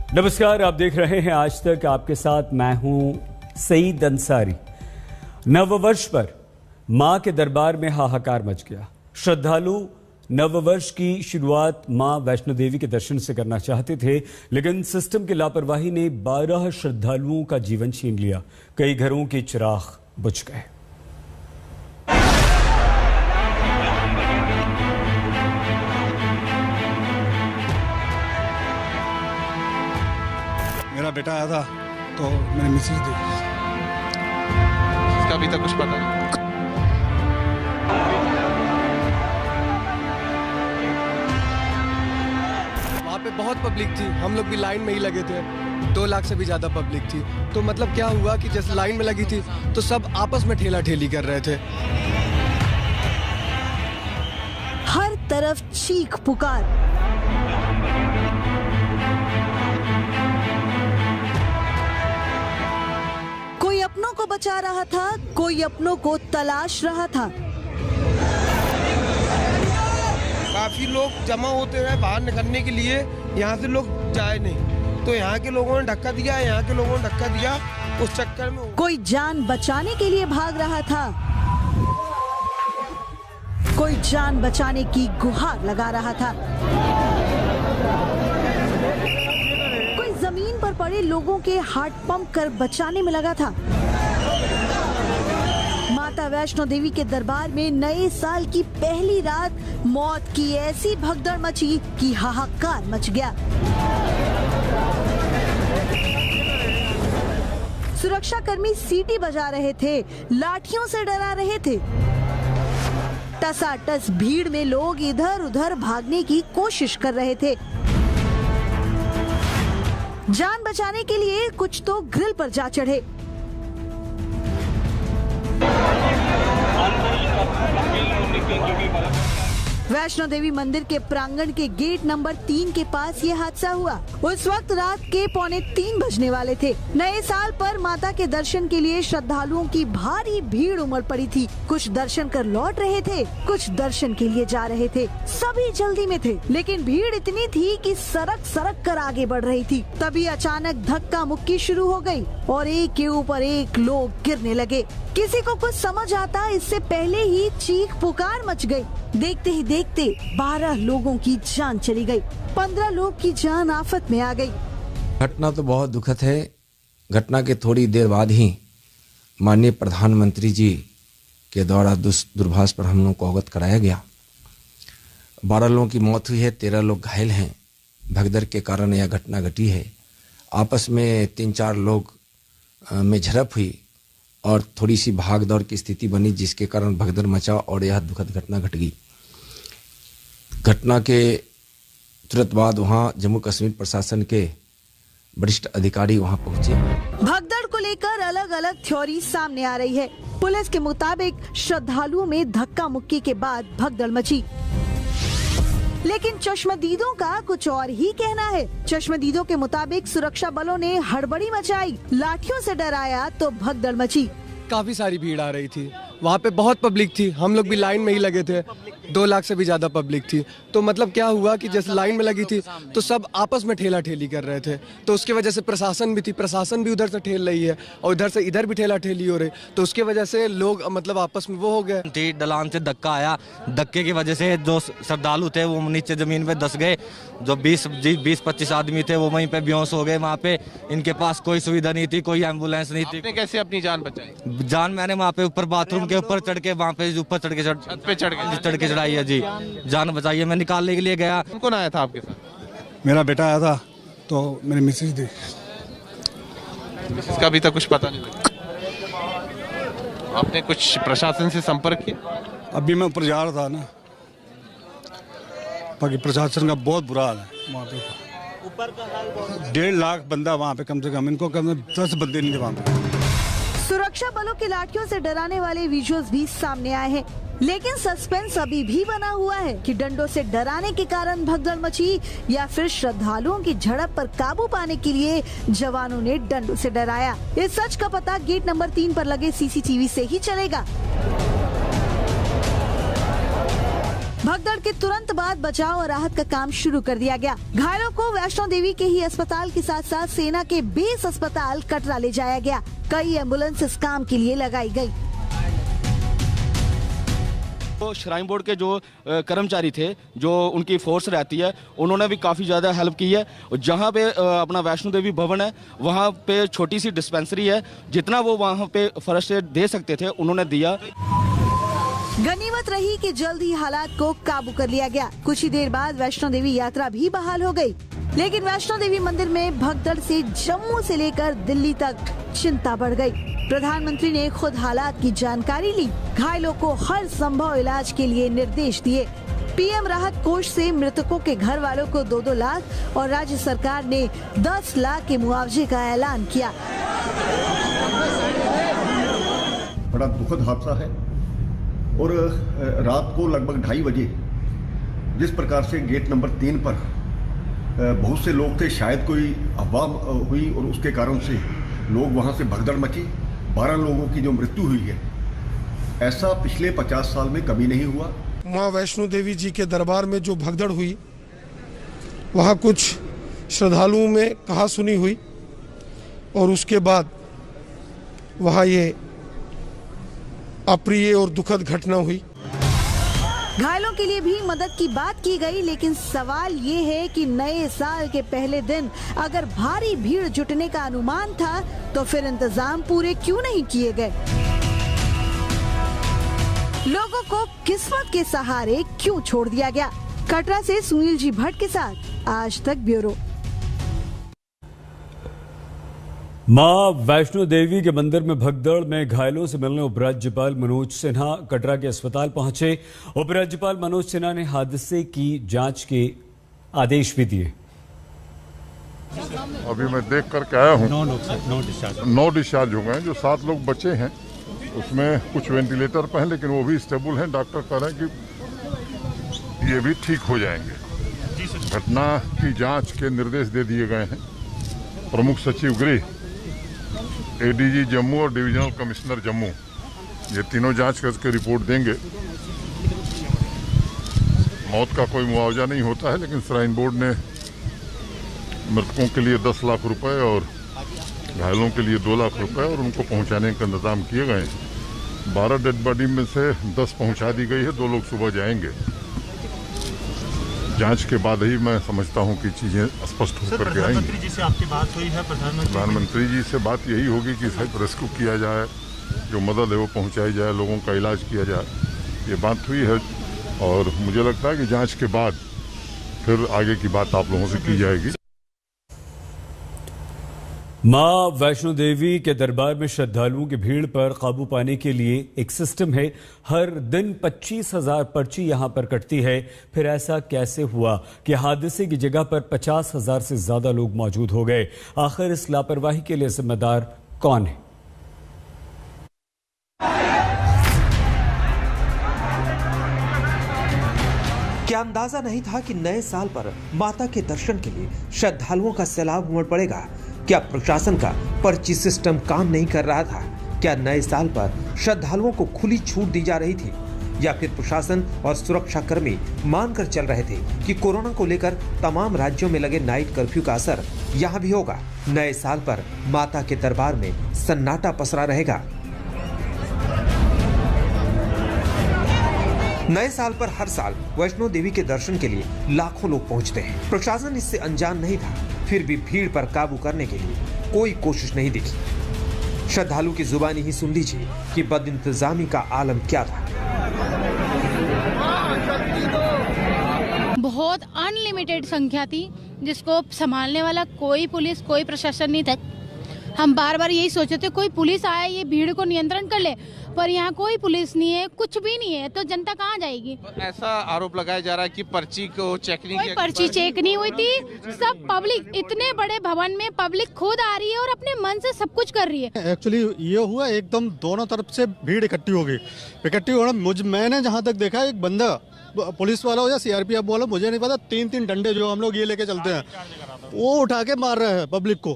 नमस्कार, आप देख रहे हैं आज तक। आपके साथ मैं हूं सईद अंसारी। नववर्ष पर मां के दरबार में हाहाकार मच गया। श्रद्धालु नववर्ष की शुरुआत मां वैष्णो देवी के दर्शन से करना चाहते थे, लेकिन सिस्टम की लापरवाही ने 12 श्रद्धालुओं का जीवन छीन लिया। कई घरों के चिराग बुझ गए। मेरा बेटा आया था तो मैंने मिसेज दी। इसका अभी तक कुछ पता नहीं। वहाँ पे बहुत पब्लिक थी, हम लोग भी लाइन में ही लगे थे। 2 लाख से भी ज्यादा पब्लिक थी। तो मतलब क्या हुआ कि जैसे लाइन में लगी थी तो सब आपस में ठेला ठेली कर रहे थे। हर तरफ चीख पुकार। कोई अपनों को बचा रहा था, कोई अपनों को तलाश रहा था। काफी लोग जमा होते रहे बाहर निकलने के लिए, यहाँ से लोग जाए नहीं, तो यहाँ के लोगों ने धक्का दिया, यहाँ के लोगों ने धक्का दिया। उस चक्कर में कोई जान बचाने के लिए भाग रहा था, कोई जान बचाने की गुहार लगा रहा था, कोई जमीन पर पड़े लोगों के हार्ट पंप कर बचाने में लगा था। माता वैष्णो देवी के दरबार में नए साल की पहली रात मौत की ऐसी भगदड़ मची कि हाहाकार मच गया। सुरक्षाकर्मी सीटी बजा रहे थे, लाठियों से डरा रहे थे। टसाटस भीड़ में लोग इधर उधर भागने की कोशिश कर रहे थे। जान बचाने के लिए कुछ तो ग्रिल पर जा चढ़े। वैष्णो देवी मंदिर के प्रांगण के गेट नंबर 3 के पास ये हादसा हुआ। उस वक्त रात के 2:45 बजने वाले थे। नए साल पर माता के दर्शन के लिए श्रद्धालुओं की भारी भीड़ उमड़ पड़ी थी। कुछ दर्शन कर लौट रहे थे, कुछ दर्शन के लिए जा रहे थे। सभी जल्दी में थे, लेकिन भीड़ इतनी थी कि सरक कर आगे बढ़ रही थी। तभी अचानक धक्का मुक्की शुरू हो गई और एक के ऊपर एक लोग गिरने लगे। किसी को कुछ समझ आता इससे पहले ही चीख पुकार मच गई। देखते ही देखते 12 लोगों की जान चली गई। 15 लोग की जान आफत में आ गई। घटना तो बहुत दुखद है। घटना के थोड़ी देर बाद ही माननीय प्रधानमंत्री जी के द्वारा दूरभाष पर हम लोगों को अवगत कराया गया। 12 लोगों की मौत हुई है, 13 लोग घायल हैं। भगदड़ के कारण यह घटना घटी है। आपस में 3-4 लोग में झड़प हुई और थोड़ी सी भाग दौड़ की स्थिति बनी, जिसके कारण भगदड़ मचा और यह दुखद घटना घट गई। घटना के तुरंत बाद वहां जम्मू कश्मीर प्रशासन के वरिष्ठ अधिकारी वहां पहुंचे। भगदड़ को लेकर अलग अलग थ्योरी सामने आ रही है। पुलिस के मुताबिक श्रद्धालुओं में धक्का मुक्की के बाद भगदड़ मची, लेकिन चश्मदीदों का कुछ और ही कहना है। चश्मदीदों के मुताबिक सुरक्षा बलों ने हड़बड़ी मचाई, लाठियों से डराया तो भगदड़ मची। काफी सारी भीड़ आ रही थी, वहाँ पे बहुत पब्लिक थी, हम लोग भी लाइन में ही लगे थे। 2 लाख से भी ज्यादा पब्लिक थी। तो मतलब क्या हुआ कि जैसे लाइन में लगी थी तो सब आपस में ठेला ठेली कर रहे थे। तो उसकी वजह से प्रशासन भी थी, प्रशासन भी उधर से ठेल रही है और इधर से इधर भी ठेला ठेली हो रही। तो उसकी वजह से लोग मतलब आपस में वो हो गए। ढलान से धक्का आया, धक्के की वजह से जो श्रद्धालु थे वो नीचे जमीन पे धंस गए। जो 20-25 आदमी थे वो वहीं पे बेहोश हो गए। वहाँ पे इनके पास कोई सुविधा नहीं थी, कोई एम्बुलेंस नहीं थी। आपने कैसे अपनी जान बचाई? जान मैंने वहाँ पे ऊपर बाथरूम के ऊपर चढ़ के वहाँ पे ऊपर चढ़ के चढ़ाई है जी। जान बचाई है। मैं निकालने के लिए गया। कौन आया था आपके साथ? मेरा बेटा आया था तो मैंने मिसेज दी। इसका अभी तक कुछ पता नहीं। आपने कुछ प्रशासन से संपर्क किया? अभी मैं ऊपर जा रहा था ना, बाकी प्रशासन का बहुत बुरा हाल है वहाँ पे। ऊपर का हाल 1.5 लाख बंदा वहाँ पे, कम से कम इनको 10 बंदे नहीं थे वहाँ पे। सुरक्षा बलों की लाठियों से डराने वाले विजुअल्स भी सामने आए हैं, लेकिन सस्पेंस अभी भी बना हुआ है कि डंडों से डराने के कारण भगदड़ मची या फिर श्रद्धालुओं की झड़प पर काबू पाने के लिए जवानों ने डंडों से डराया। इस सच का पता गेट नंबर 3 पर लगे सीसीटीवी से ही चलेगा। भगदड़ के तुरंत बाद बचाव और राहत का काम शुरू कर दिया गया। घायलों को वैष्णो देवी के ही अस्पताल के साथ साथ सेना के बेस अस्पताल कटरा ले जाया गया। कई एम्बुलेंस इस काम के लिए लगाई गई। तो श्राइन बोर्ड के जो कर्मचारी थे, जो उनकी फोर्स रहती है, उन्होंने भी काफ़ी ज़्यादा हेल्प की है। जहाँ पे अपना वैष्णो देवी भवन है, वहाँ पे छोटी सी डिस्पेंसरी है, जितना वो वहाँ पे फर्स्ट एड दे सकते थे उन्होंने दिया। गनीमत रही कि जल्द ही हालात को काबू कर लिया गया। कुछ ही देर बाद वैष्णो देवी यात्रा भी बहाल हो गई, लेकिन वैष्णो देवी मंदिर में भगदड़ से जम्मू से लेकर दिल्ली तक चिंता बढ़ गई। प्रधानमंत्री ने खुद हालात की जानकारी ली, घायलों को हर संभव इलाज के लिए निर्देश दिए। पीएम राहत कोष से मृतकों के घर वालों को 2-2 लाख और राज्य सरकार ने 10 लाख के मुआवजे का ऐलान किया। बड़ा दुखद हादसा है और रात को लगभग 2:30 बजे जिस प्रकार से गेट नंबर 3 पर बहुत से लोग थे, शायद कोई अफवाह हुई और उसके कारण से लोग वहां से भगदड़ मची। 12 लोगों की जो मृत्यु हुई है, ऐसा पिछले 50 साल में कभी नहीं हुआ। माँ वैष्णो देवी जी के दरबार में जो भगदड़ हुई, वहाँ कुछ श्रद्धालुओं में कहासुनी हुई और उसके बाद वहाँ ये अप्रिय और दुखद घटना हुई। घायलों के लिए भी मदद की बात की गई, लेकिन सवाल ये है कि नए साल के पहले दिन अगर भारी भीड़ जुटने का अनुमान था, तो फिर इंतजाम पूरे क्यों नहीं किए गए? लोगों को किस्मत के सहारे क्यों छोड़ दिया गया? कटरा से सुनील जी भट्ट के साथ आज तक ब्यूरो। मां वैष्णो देवी के मंदिर में भगदड़ में घायलों से मिलने उपराज्यपाल मनोज सिन्हा कटरा के अस्पताल पहुंचे। उपराज्यपाल मनोज सिन्हा ने हादसे की जांच के आदेश भी दिए। अभी मैं देख करके आया हूँ, 9 डिस्चार्ज हो गए। जो 7 लोग बचे हैं उसमें कुछ वेंटिलेटर पे हैं, लेकिन वो भी स्टेबल हैं। डॉक्टर कह रहे हैं कि ये भी ठीक हो जाएंगे। घटना की जांच के निर्देश दे दिए गए हैं। प्रमुख सचिव गृह, एडीजी जम्मू और डिविजनल कमिश्नर जम्मू, ये तीनों जांच करके रिपोर्ट देंगे। मौत का कोई मुआवजा नहीं होता है, लेकिन श्राइन बोर्ड ने मृतकों के लिए 10 लाख रुपए और घायलों के लिए 2 लाख रुपए और उनको पहुंचाने का इंतजाम किए गए हैं। 12 डेड बॉडी में से 10 पहुंचा दी गई है, 2 लोग सुबह जाएंगे। जांच के बाद ही मैं समझता हूं कि चीजें स्पष्ट होकर के आएंगी। प्रधानमंत्री जी से आपकी बात हुई है? प्रधानमंत्री जी से बात यही होगी कि शायद रेस्क्यू किया जाए, जो मदद है वो पहुंचाई जाए, लोगों का इलाज किया जाए, ये बात हुई है। और मुझे लगता है कि जांच के बाद फिर आगे की बात आप लोगों से की जाएगी। मां वैष्णो देवी के दरबार में श्रद्धालुओं की भीड़ पर काबू पाने के लिए एक सिस्टम है। हर दिन 25,000 पर्ची यहां पर कटती है। फिर ऐसा कैसे हुआ कि हादसे की जगह पर 50,000 से ज्यादा लोग मौजूद हो गए? आखिर इस लापरवाही के लिए जिम्मेदार कौन है? क्या अंदाजा नहीं था कि नए साल पर माता के दर्शन के लिए श्रद्धालुओं का सैलाब उमड़ पड़ेगा? क्या प्रशासन का पर्ची सिस्टम काम नहीं कर रहा था? क्या नए साल पर श्रद्धालुओं को खुली छूट दी जा रही थी? या फिर प्रशासन और सुरक्षा कर्मी मानकर चल रहे थे कि कोरोना को लेकर तमाम राज्यों में लगे नाइट कर्फ्यू का असर यहाँ भी होगा? नए साल पर माता के दरबार में सन्नाटा पसरा रहेगा। नए साल पर हर साल वैष्णो देवी के दर्शन के लिए लाखों लोग पहुंचते हैं। प्रशासन इससे अनजान नहीं था, फिर भी भीड़ पर काबू करने के लिए कोई कोशिश नहीं दिखी। श्रद्धालु की जुबानी ही सुन लीजिए कि बदइंतजामी का आलम क्या था। बहुत अनलिमिटेड संख्या थी, जिसको संभालने वाला कोई पुलिस, कोई प्रशासन नहीं था। हम बार बार यही सोचे थे कोई पुलिस आए ये भीड़ को नियंत्रण कर ले, पर यहाँ कोई पुलिस नहीं है, कुछ भी नहीं है, तो जनता कहाँ जाएगी? ऐसा आरोप लगाया जा रहा है कि पर्ची को चेक नहीं किया। पर्ची चेक नहीं हुई थी। सब पब्लिक, इतने बड़े भवन में पब्लिक खुद आ रही है और अपने मन से सब कुछ कर रही है। एक्चुअली ये हुआ, एकदम दोनों तरफ से भीड़ इकट्ठी हो गई। इकट्ठी होना, मैंने जहाँ तक देखा, एक बंदा पुलिस वाला हो या सीआरपीएफ वाला, मुझे नहीं पता, 3-3 डंडे जो हम लोग ये लेके चलते हैं, वो उठा के मार रहा है पब्लिक को।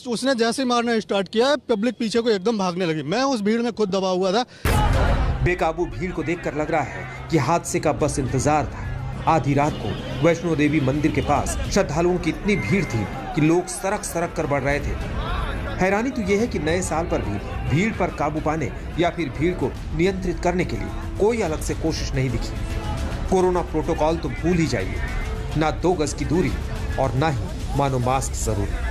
उसने जैसे ही मारना स्टार्ट किया, पब्लिक पीछे को एकदम भागने लगी। मैं उस भीड़ में खुद दबा हुआ था। बेकाबू भीड़ को देखकर लग रहा है कि हादसे का बस इंतजार था। आधी रात को वैष्णो देवी मंदिर के पास श्रद्धालुओं की इतनी भीड़ थी कि लोग सरक सरक कर बढ़ रहे थे। हैरानी तो यह है कि नए साल पर भी भीड़ पर काबू पाने या फिर भीड़ को नियंत्रित करने के लिए कोई अलग से कोशिश नहीं दिखी। कोरोना प्रोटोकॉल तो भूल ही जाइए, ना 2 गज की दूरी और ना ही मानो मास्क जरूरी।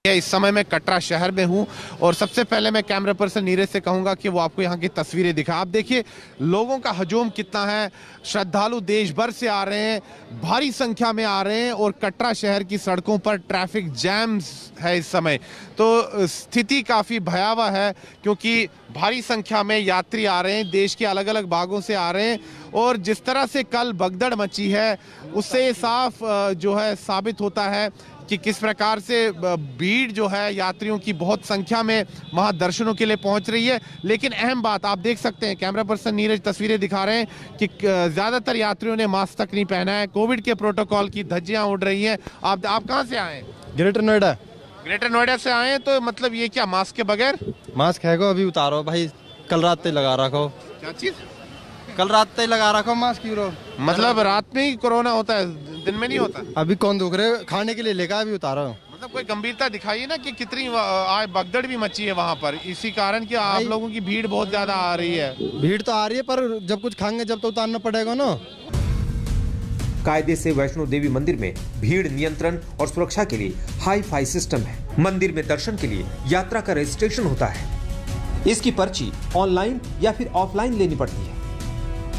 इस समय मैं कटरा शहर में हूं और सबसे पहले मैं कैमरा पर्सन नीरज से कहूंगा कि वो आपको यहां की तस्वीरें दिखा। आप देखिए लोगों का हजूम कितना है, श्रद्धालु देश भर से आ रहे हैं, भारी संख्या में आ रहे हैं और कटरा शहर की सड़कों पर ट्रैफिक जैम्स है इस समय। तो स्थिति काफ़ी भयावह है क्योंकि भारी संख्या में यात्री आ रहे हैं, देश के अलग अलग भागों से आ रहे हैं और जिस तरह से कल भगदड़ मची है उससे साफ जो है साबित होता है कि किस प्रकार से भीड़ जो है यात्रियों की बहुत संख्या में वहां दर्शनों के लिए पहुंच रही है। लेकिन अहम बात आप देख सकते हैं, कैमरा पर्सन नीरज तस्वीरें दिखा रहे हैं कि ज्यादातर यात्रियों ने मास्क तक नहीं पहना है। कोविड के प्रोटोकॉल की धज्जियां उड़ रही हैं। आप कहां से आए हैं? ग्रेटर नोएडा। ग्रेटर नोएडा से आए हैं, तो मतलब ये क्या मास्क के बगैर? मास्क है को अभी उतारो भाई, कल रात तक लगा रखो। क्या चीज? कल रात तक लगा रखो मास्क। मतलब रात में ही कोरोना होता है, दिन में नहीं होता? अभी कौन दुख रहे, खाने के लिए लेकर अभी उतारो। मतलब कोई गंभीरता दिखाइए ना कि कितनी भगदड़ भी मची है वहाँ पर, इसी कारण कि आप लोगों की भीड़ बहुत ज्यादा आ रही है। भीड़ तो आ रही है पर जब कुछ खाएंगे जब तो उतारना पड़ेगा ना। कायदे से वैष्णो देवी मंदिर में भीड़ नियंत्रण और सुरक्षा के लिए हाई फाई सिस्टम है। मंदिर में दर्शन के लिए यात्रा का रजिस्ट्रेशन होता है। इसकी पर्ची ऑनलाइन या फिर ऑफलाइन लेनी पड़ती है।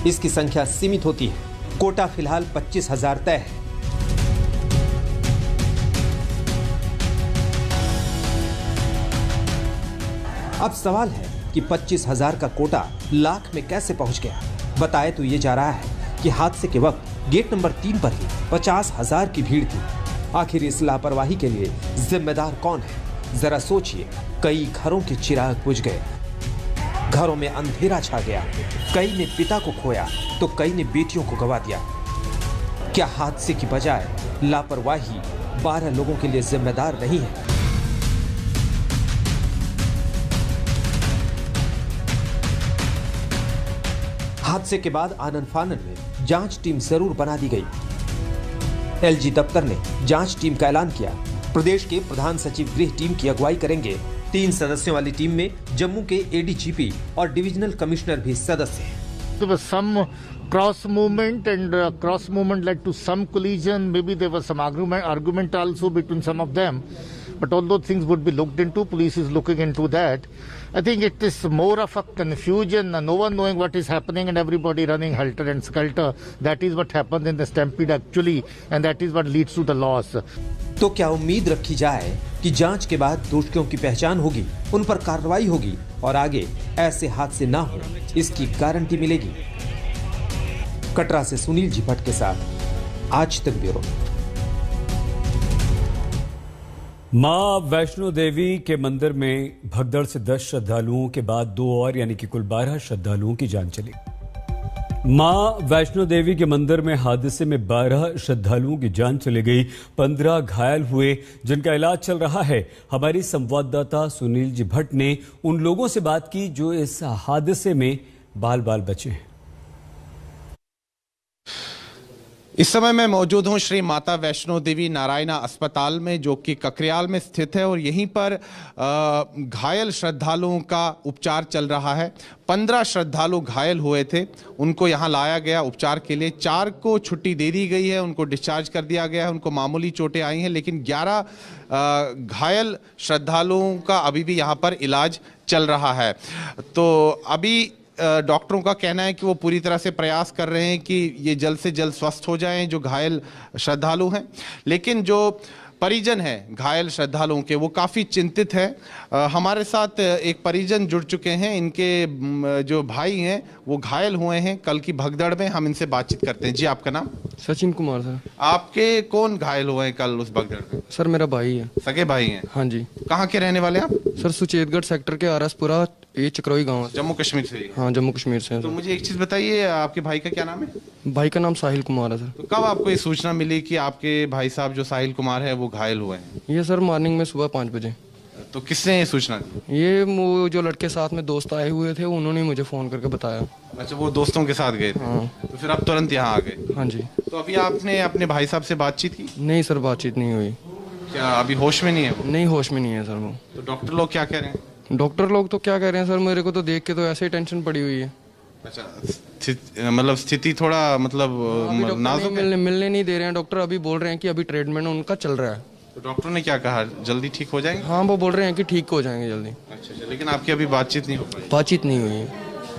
इसकी संख्या सीमित होती है। कोटा फिलहाल 25,000 तय है। अब सवाल है कि 25,000 का कोटा लाख में कैसे पहुंच गया। बताया तो ये जा रहा है कि हादसे के वक्त गेट नंबर 3 पर ही 50,000 की भीड़ थी। आखिर इस लापरवाही के लिए जिम्मेदार कौन है? जरा सोचिए। कई घरों के चिराग बुझ गए, घरों में अंधेरा छा गया, कई ने पिता को खोया तो कई ने बेटियों को गवा दिया। क्या हादसे की बजाय लापरवाही 12 लोगों के लिए जिम्मेदार नहीं है? हादसे के बाद आनन फानन में जांच टीम जरूर बना दी गई। एलजी दफ्तर ने जांच टीम का ऐलान किया। प्रदेश के प्रधान सचिव गृह टीम की अगुवाई करेंगे। 3 सदस्यों वाली टीम में जम्मू के एडीजीपी और डिविजनल कमिश्नर भी सदस्य हैं। There was some cross movement and cross movement led to some collision. Maybe there was some argument also between some of them. But all those things would be looked into. Police is looking into that. I think it is more of a confusion, no one knowing what is happening and everybody running helter and skelter. That is what happened in the stampede actually, and that is what leads to the loss. तो क्या उम्मीद रखी जाए कि जांच के बाद दोषियों की पहचान होगी, उन पर कार्रवाई होगी और आगे ऐसे हादसे ना हो, इसकी गारंटी मिलेगी? कटरा से सुनील जी भट्ट के साथ आज तक ब्यूरो। मां वैष्णो देवी के मंदिर में भगदड़ से 10 श्रद्धालुओं के बाद 2 और यानी कि कुल 12 श्रद्धालुओं की जान चली। मां वैष्णो देवी के मंदिर में हादसे में 12 श्रद्धालुओं की जान चली गई, 15 घायल हुए जिनका इलाज चल रहा है। हमारी संवाददाता सुनील जी भट्ट ने उन लोगों से बात की जो इस हादसे में बाल बाल बचे हैं। इस समय मैं मौजूद हूं श्री माता वैष्णो देवी नारायणा अस्पताल में, जो कि ककरियाल में स्थित है और यहीं पर घायल श्रद्धालुओं का उपचार चल रहा है। 15 श्रद्धालु घायल हुए थे, उनको यहां लाया गया उपचार के लिए। 4 को छुट्टी दे दी गई है, उनको डिस्चार्ज कर दिया गया है, उनको मामूली चोटें आई हैं, लेकिन 11 घायल श्रद्धालुओं का अभी भी यहां पर इलाज चल रहा है। तो अभी डॉक्टरों का कहना है कि वो पूरी तरह से प्रयास कर रहे हैं कि ये जल्द से जल्द स्वस्थ हो जाएं जो घायल श्रद्धालु हैं, लेकिन जो परिजन हैं घायल श्रद्धालुओं के वो काफ़ी चिंतित हैं। हमारे साथ एक परिजन जुड़ चुके हैं, इनके जो भाई हैं वो घायल हुए हैं कल की भगदड़ में। हम इनसे बातचीत करते हैं। जी, आपका नाम? सचिन कुमार सर। आपके कौन घायल हुए हैं कल उस भगदड़ में? सर मेरा भाई है। सगे भाई हैं? हाँ जी। कहाँ के रहने वाले हैं आप? सर सुचेतगढ़ सेक्टर के आरसपुरा ये चक्रोई गाँव। जम्मू कश्मीर से? हाँ, जम्मू कश्मीर से। तो मुझे एक चीज़ बताइए, आपके भाई का क्या नाम है? भाई का नाम साहिल कुमार है सर। तो कब आपको ये सूचना मिली कि आपके भाई साहब जो साहिल कुमार है वो घायल हुए हैं? ये सर मॉर्निंग में सुबह 5 बजे। तो किसने ये सूचना दी? ये वो जो लड़के साथ में दोस्त आए हुए थे उन्होंने मुझे फ़ोन करके बताया। अच्छा, वो दोस्तों के साथ गए थे। तो फिर आप तुरंत यहाँ आ गए? हाँ जी। तो अभी आपने अपने भाई साहब से बातचीत की? नहीं सर, बातचीत नहीं हुई। क्या अभी होश में नहीं है वो? नहीं, होश में नहीं है सर वो। तो डॉक्टर लोग क्या कह रहे हैं? डॉक्टर लोग तो क्या कह रहे हैं सर, मेरे को तो देख के तो ऐसे ही टेंशन पड़ी हुई है। अच्छा, मतलब स्थिति थोड़ा मतलब नाजुक है? मिलने नहीं दे रहे हैं डॉक्टर। अभी बोल रहे हैं कि अभी ट्रीटमेंट उनका चल रहा है। तो डॉक्टर ने क्या कहा, जल्दी ठीक हो जाएंगे? हाँ, वो बोल रहे हैं कि ठीक हो जाएंगे जल्दी। अच्छा, लेकिन आपकी अभी बातचीत नहीं हो पाई? बातचीत नहीं हुई।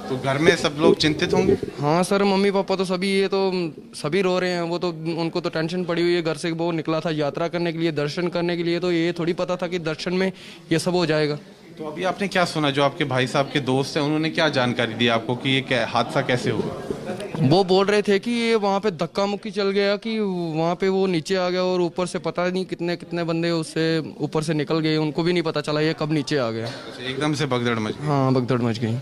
तो घर में सब लोग चिंतित होंगे? हाँ सर, मम्मी पापा तो सभी, ये तो सभी रो रहे हैं। वो तो उनको तो टेंशन पड़ी हुई है। घर से वो निकला था यात्रा करने के लिए, दर्शन करने के लिए, तो ये थोड़ी पता था कि दर्शन में ये सब हो जाएगा। तो अभी आपने क्या सुना, जो आपके भाई साहब के दोस्त हैं उन्होंने क्या जानकारी दी आपको कि ये हादसा कैसे हुआ? वो बोल रहे थे कि ये वहाँ पे धक्का मुक्की चल गया, कि वहाँ पे वो नीचे आ गया और ऊपर से पता नहीं कितने कितने बंदे उससे ऊपर से निकल गए, उनको भी नहीं पता चला ये कब नीचे आ गया। एकदम से भगदड़ मच गई? हाँ, भगदड़ मच गई।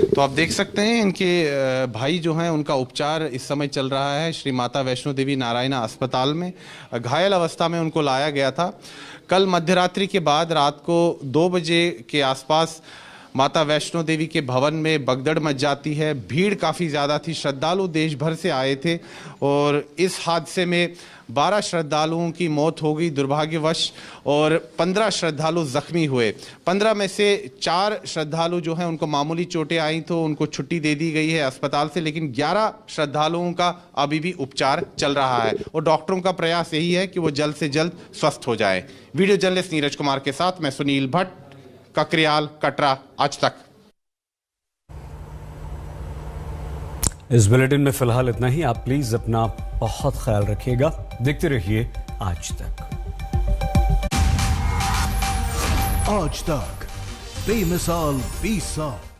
तो आप देख सकते हैं इनके भाई जो हैं उनका उपचार इस समय चल रहा है श्री माता वैष्णो देवी नारायणा अस्पताल में। घायल अवस्था में उनको लाया गया था। कल मध्यरात्रि के बाद रात को 2 बजे के आसपास माता वैष्णो देवी के भवन में भगदड़ मच जाती है। भीड़ काफ़ी ज़्यादा थी, श्रद्धालु देश भर से आए थे और इस हादसे में 12 श्रद्धालुओं की मौत हो गई दुर्भाग्यवश और 15 श्रद्धालु जख्मी हुए। 15 में से 4 श्रद्धालु जो हैं उनको मामूली चोटें आई तो उनको छुट्टी दे दी गई है अस्पताल से, लेकिन 11 श्रद्धालुओं का अभी भी उपचार चल रहा है और डॉक्टरों का प्रयास यही है कि वो जल्द से जल्द स्वस्थ हो जाए। वीडियो जर्नलिस्ट नीरज कुमार के साथ मैं सुनील भट्ट, ककरियाल, कटरा, आज तक। इस बुलेटिन में फिलहाल इतना ही। आप प्लीज अपना बहुत ख्याल रखिएगा। देखते रहिए आज तक। आज तक बेमिसाल 20 साल।